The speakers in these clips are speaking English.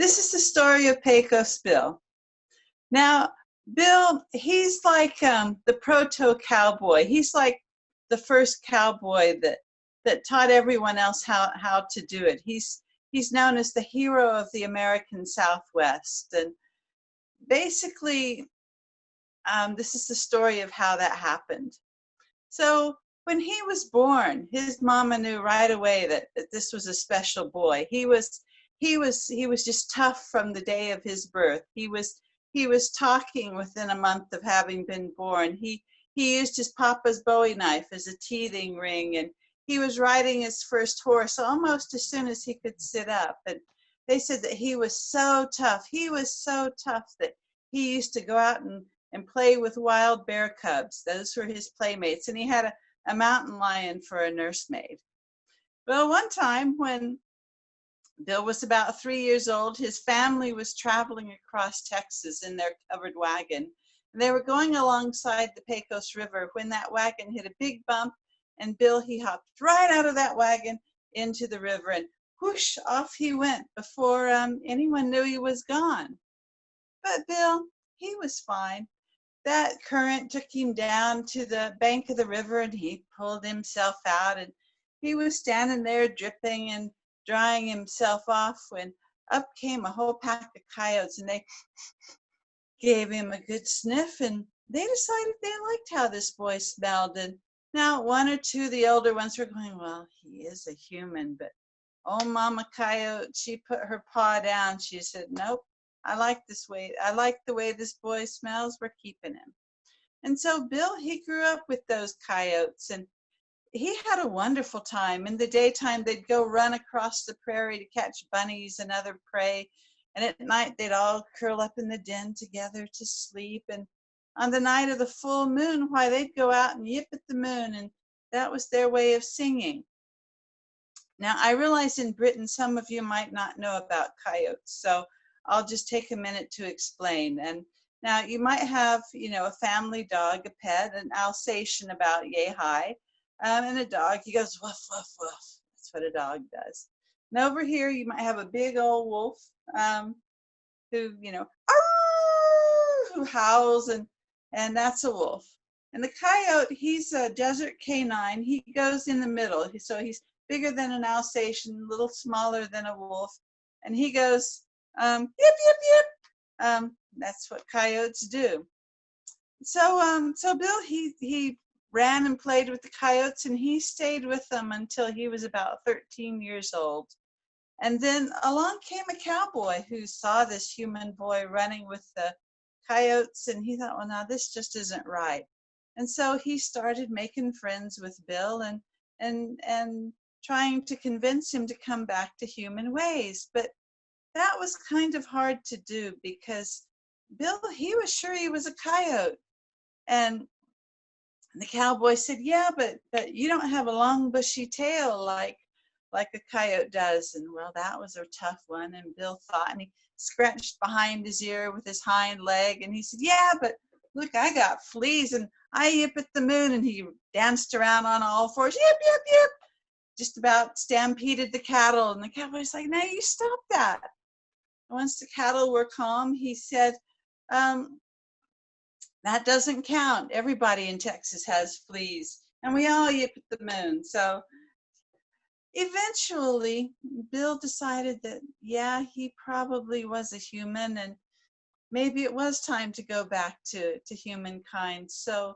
This is the story of Pecos Bill. Now, Bill, he's like the proto-cowboy. He's like the first cowboy that taught everyone else how to do it. He's known as the hero of the American Southwest. And basically, this is the story of how that happened. So when he was born, his mama knew right away that this was a special boy. He was just tough from the day of his birth. He was talking within a month of having been born. He used his papa's Bowie knife as a teething ring, and he was riding his first horse almost as soon as he could sit up. And they said that he was so tough. He was so tough that he used to go out and play with wild bear cubs. Those were his playmates. And he had a mountain lion for a nursemaid. Well, one time when Bill was about 3 years old, his family was traveling across Texas in their covered wagon. And they were going alongside the Pecos River when that wagon hit a big bump, and Bill, he hopped right out of that wagon into the river, and whoosh, off he went before anyone knew he was gone. But Bill, he was fine. That current took him down to the bank of the river, and he pulled himself out, and he was standing there dripping and drying himself off when up came a whole pack of coyotes, and they gave him a good sniff, and they decided they liked how this boy smelled. And now one or two of the older ones were going, well, he is a human, but oh, Mama Coyote, she put her paw down. She said, nope, I like the way this boy smells. We're keeping him. And so Bill, he grew up with those coyotes, and he had a wonderful time. In the daytime, they'd go run across the prairie to catch bunnies and other prey. And at night, they'd all curl up in the den together to sleep. And on the night of the full moon, why, they'd go out and yip at the moon. And that was their way of singing. Now, I realize in Britain, some of you might not know about coyotes. So I'll just take a minute to explain. And now you might have, a family dog, a pet, an Alsatian about yay high. And a dog, he goes woof, woof, woof. That's what a dog does. And over here, you might have a big old wolf who, who howls, and that's a wolf. And the coyote, he's a desert canine. He goes in the middle. So he's bigger than an Alsatian, a little smaller than a wolf. And he goes, yip, yip, yip. That's what coyotes do. So Bill, he ran and played with the coyotes, and he stayed with them until he was about 13 years old. And then along came a cowboy who saw this human boy running with the coyotes, and he thought, well, now this just isn't right. And so he started making friends with Bill and trying to convince him to come back to human ways. But that was kind of hard to do because Bill, he was sure he was a coyote. And the cowboy said, yeah, but you don't have a long bushy tail like a coyote does. And well, that was a tough one. And Bill thought, and he scratched behind his ear with his hind leg. And he said, yeah, but look, I got fleas and I yip at the moon. And he danced around on all fours, yip, yip, yip, just about stampeded the cattle. And the cowboy's like, no, you stop that. And once the cattle were calm, he said, that doesn't count. Everybody in Texas has fleas, and we all yip at the moon. So eventually, Bill decided that, yeah, he probably was a human, and maybe it was time to go back to humankind. So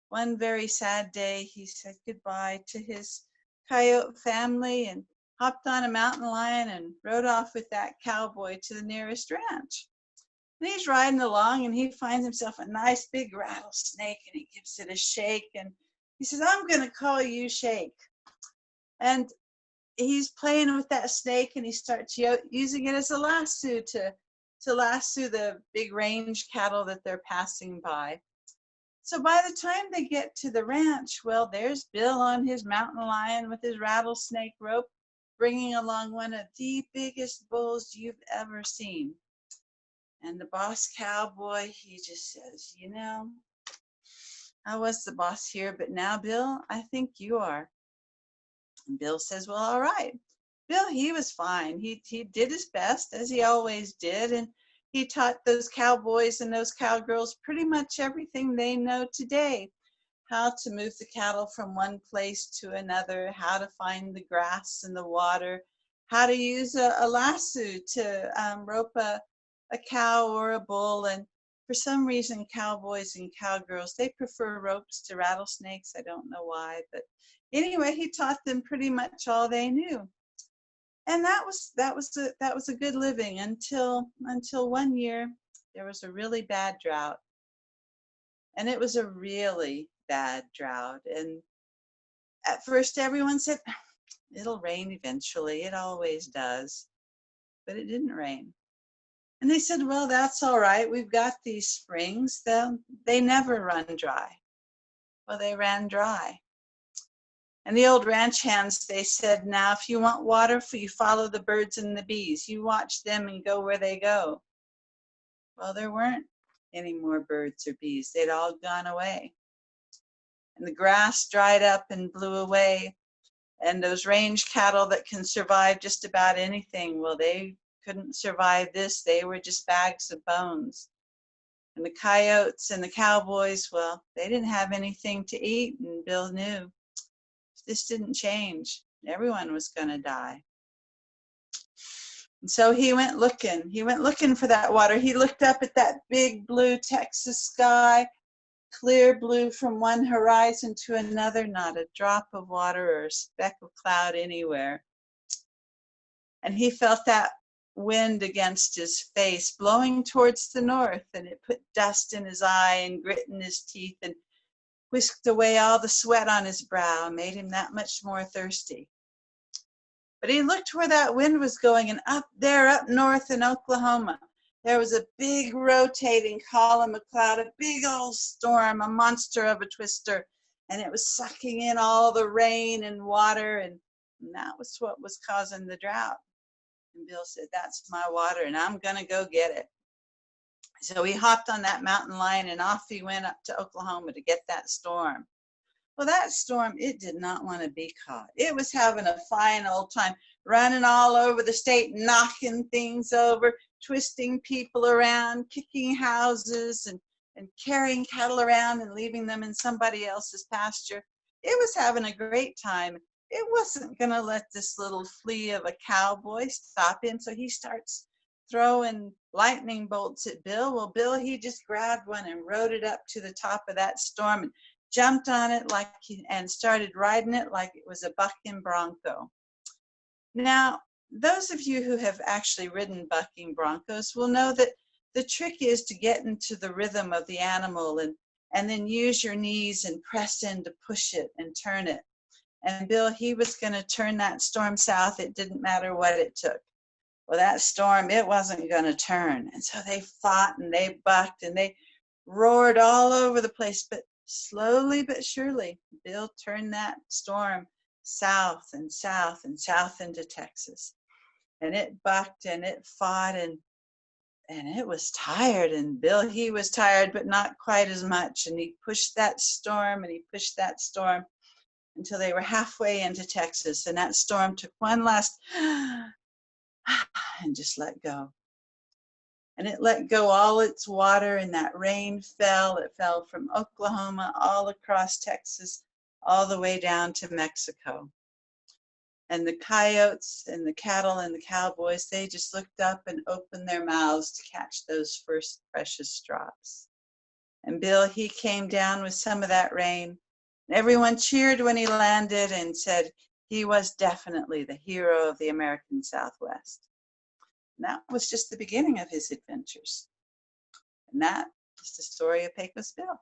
one very sad day, he said goodbye to his coyote family and hopped on a mountain lion and rode off with that cowboy to the nearest ranch. And he's riding along, and he finds himself a nice big rattlesnake, and he gives it a shake, and he says, I'm going to call you Shake. And he's playing with that snake, and he starts using it as a lasso to lasso the big range cattle that they're passing by. So by the time they get to the ranch, well, there's Bill on his mountain lion with his rattlesnake rope, bringing along one of the biggest bulls you've ever seen. And the boss cowboy, he just says, I was the boss here, but now, Bill, I think you are. And Bill says, well, all right. Bill, he was fine. He did his best, as he always did, and he taught those cowboys and those cowgirls pretty much everything they know today. How to move the cattle from one place to another, how to find the grass and the water, how to use a lasso to rope a cow or a bull. And for some reason, cowboys and cowgirls, they prefer ropes to rattlesnakes. I don't know why, but anyway, he taught them pretty much all they knew. And that was a good living until one year there was a really bad drought. And it was a really bad drought. And at first everyone said, it'll rain eventually. It always does. But it didn't rain. And they said, well, that's all right. We've got these springs. They never run dry. Well, they ran dry. And the old ranch hands, they said, now, if you want water, you follow the birds and the bees. You watch them and go where they go. Well, there weren't any more birds or bees. They'd all gone away. And the grass dried up and blew away. And those range cattle that can survive just about anything, well, they couldn't survive this. They were just bags of bones. And the coyotes and the cowboys, well, they didn't have anything to eat. And Bill knew if this didn't change, everyone was going to die. And so he went looking. He went looking for that water. He looked up at that big blue Texas sky, clear blue from one horizon to another, not a drop of water or a speck of cloud anywhere. And he felt that wind against his face blowing towards the north, and it put dust in his eye and grit in his teeth and whisked away all the sweat on his brow, made him that much more thirsty. But he looked where that wind was going, and up there, up north in Oklahoma, there was a big rotating column of cloud, a big old storm, a monster of a twister, and it was sucking in all the rain and water, and that was what was causing the drought. And Bill said, that's my water, and I'm going to go get it. So he hopped on that mountain lion, and off he went up to Oklahoma to get that storm. Well, that storm, it did not want to be caught. It was having a fine old time, running all over the state, knocking things over, twisting people around, kicking houses, and carrying cattle around and leaving them in somebody else's pasture. It was having a great time. It wasn't going to let this little flea of a cowboy stop him, so he starts throwing lightning bolts at Bill. Well, Bill, he just grabbed one and rode it up to the top of that storm and jumped on it and started riding it like it was a bucking bronco. Now, those of you who have actually ridden bucking broncos will know that the trick is to get into the rhythm of the animal and then use your knees and press in to push it and turn it. And Bill, he was going to turn that storm south. It didn't matter what it took. Well, that storm, it wasn't going to turn. And so they fought and they bucked and they roared all over the place. But slowly but surely, Bill turned that storm south and south and south into Texas. And it bucked and it fought and it was tired. And Bill, he was tired, but not quite as much. And he pushed that storm and he pushed that storm until they were halfway into Texas. And that storm took one last and just let go. And it let go all its water, and that rain fell. It fell from Oklahoma all across Texas, all the way down to Mexico. And the coyotes and the cattle and the cowboys, they just looked up and opened their mouths to catch those first precious drops. And Bill, he came down with some of that rain. Everyone cheered when he landed and said he was definitely the hero of the American Southwest. And that was just the beginning of his adventures. And that is the story of Pecos Bill.